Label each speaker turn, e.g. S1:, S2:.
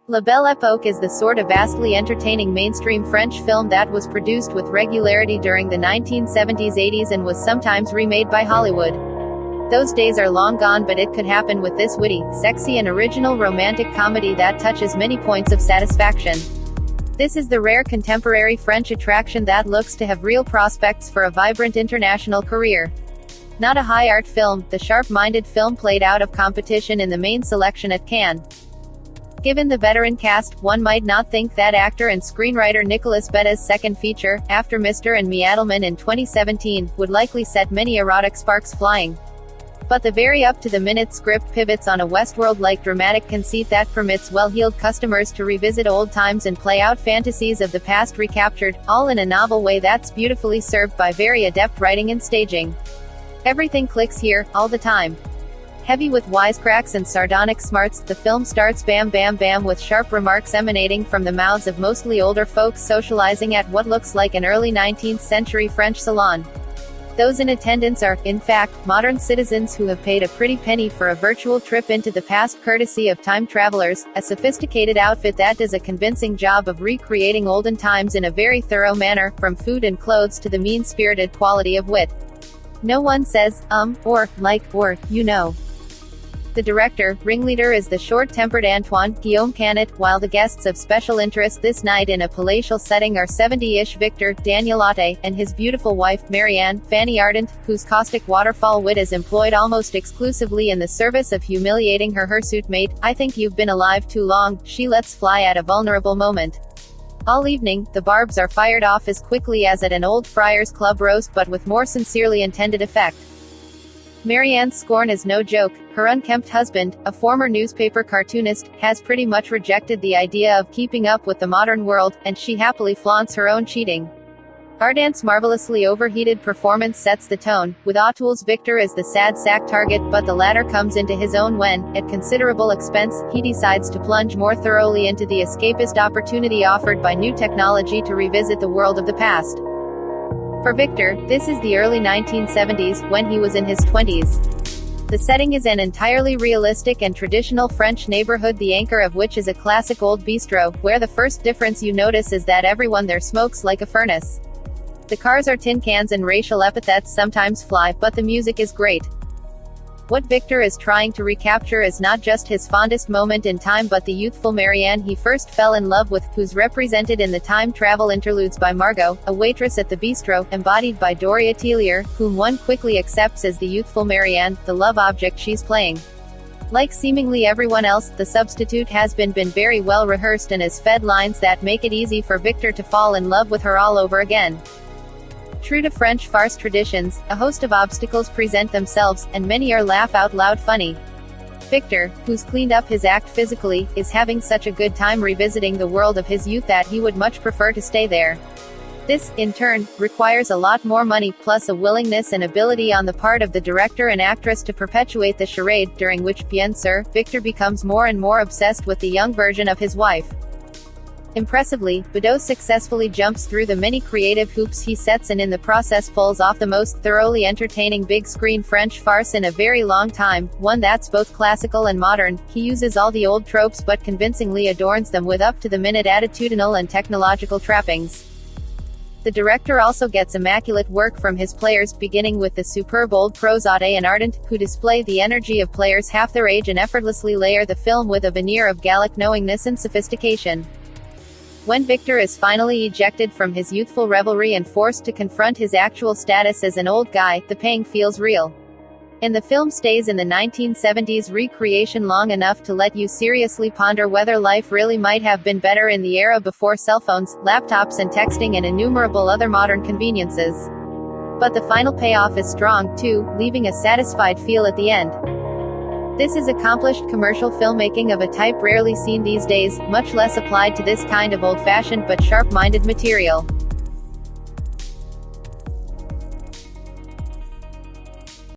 S1: La Belle Époque is the sort of vastly entertaining mainstream French film that was produced with regularity during the 1970s-80s and was sometimes remade by Hollywood. Those days are long gone, but it could happen with this witty, sexy and original romantic comedy that touches many points of satisfaction. This is the rare contemporary French attraction that looks to have real prospects for a vibrant international career. Not a high art film, the sharp-minded film played out of competition in the main selection at Cannes. Given the veteran cast, one might not think that actor and screenwriter Nicolas Betta's second feature, After Mr. and Me Adelman in 2017, would likely set many erotic sparks flying. But the very up-to-the-minute script pivots on a Westworld-like dramatic conceit that permits well-heeled customers to revisit old times and play out fantasies of the past recaptured, all in a novel way that's beautifully served by very adept writing and staging. Everything clicks here, all the time. Heavy with wisecracks and sardonic smarts, the film starts bam bam bam with sharp remarks emanating from the mouths of mostly older folks socializing at what looks like an early 19th century French salon. Those in attendance are, in fact, modern citizens who have paid a pretty penny for a virtual trip into the past courtesy of time travelers, a sophisticated outfit that does a convincing job of recreating olden times in a very thorough manner, from food and clothes to the mean-spirited quality of wit. No one says, or, like, or, you know. The director, ringleader is the short-tempered Antoine Guillaume Canet, while the guests of special interest this night in a palatial setting are 70-ish Victor Danielotte, and his beautiful wife, Marianne Fanny Ardant, whose caustic waterfall wit is employed almost exclusively in the service of humiliating her hirsute mate. "I think you've been alive too long," she lets fly at a vulnerable moment. All evening, the barbs are fired off as quickly as at an old Friars Club roast, but with more sincerely intended effect. Marianne's scorn is no joke. Her unkempt husband, a former newspaper cartoonist, has pretty much rejected the idea of keeping up with the modern world, and she happily flaunts her own cheating. Ardant's marvelously overheated performance sets the tone, with O'Toole's Victor as the sad sack target, but the latter comes into his own when, at considerable expense, he decides to plunge more thoroughly into the escapist opportunity offered by new technology to revisit the world of the past. For Victor, this is the early 1970s, when he was in his 20s. The setting is an entirely realistic and traditional French neighborhood, the anchor of which is a classic old bistro, where the first difference you notice is that everyone there smokes like a furnace. The cars are tin cans and racial epithets sometimes fly, but the music is great. What Victor is trying to recapture is not just his fondest moment in time but the youthful Marianne he first fell in love with, who's represented in the time travel interludes by Margot, a waitress at the bistro, embodied by Doria Tellier, whom one quickly accepts as the youthful Marianne, the love object she's playing. Like seemingly everyone else, the substitute has been very well rehearsed and has fed lines that make it easy for Victor to fall in love with her all over again. True to French farce traditions, a host of obstacles present themselves, and many are laugh-out-loud funny. Victor, who's cleaned up his act physically, is having such a good time revisiting the world of his youth that he would much prefer to stay there. This, in turn, requires a lot more money, plus a willingness and ability on the part of the director and actress to perpetuate the charade, during which, bien sûr, Victor becomes more and more obsessed with the young version of his wife. Impressively, Bedeau successfully jumps through the many creative hoops he sets and in the process pulls off the most thoroughly entertaining big-screen French farce in a very long time, one that's both classical and modern. He uses all the old tropes but convincingly adorns them with up-to-the-minute attitudinal and technological trappings. The director also gets immaculate work from his players, beginning with the superb old pros Audet and Ardant, who display the energy of players half their age and effortlessly layer the film with a veneer of Gallic knowingness and sophistication. When Victor is finally ejected from his youthful revelry and forced to confront his actual status as an old guy, the pang feels real. And the film stays in the 1970s recreation long enough to let you seriously ponder whether life really might have been better in the era before cell phones, laptops and texting and innumerable other modern conveniences. But the final payoff is strong, too, leaving a satisfied feel at the end. This is accomplished commercial filmmaking of a type rarely seen these days, much less applied to this kind of old-fashioned but sharp-minded material.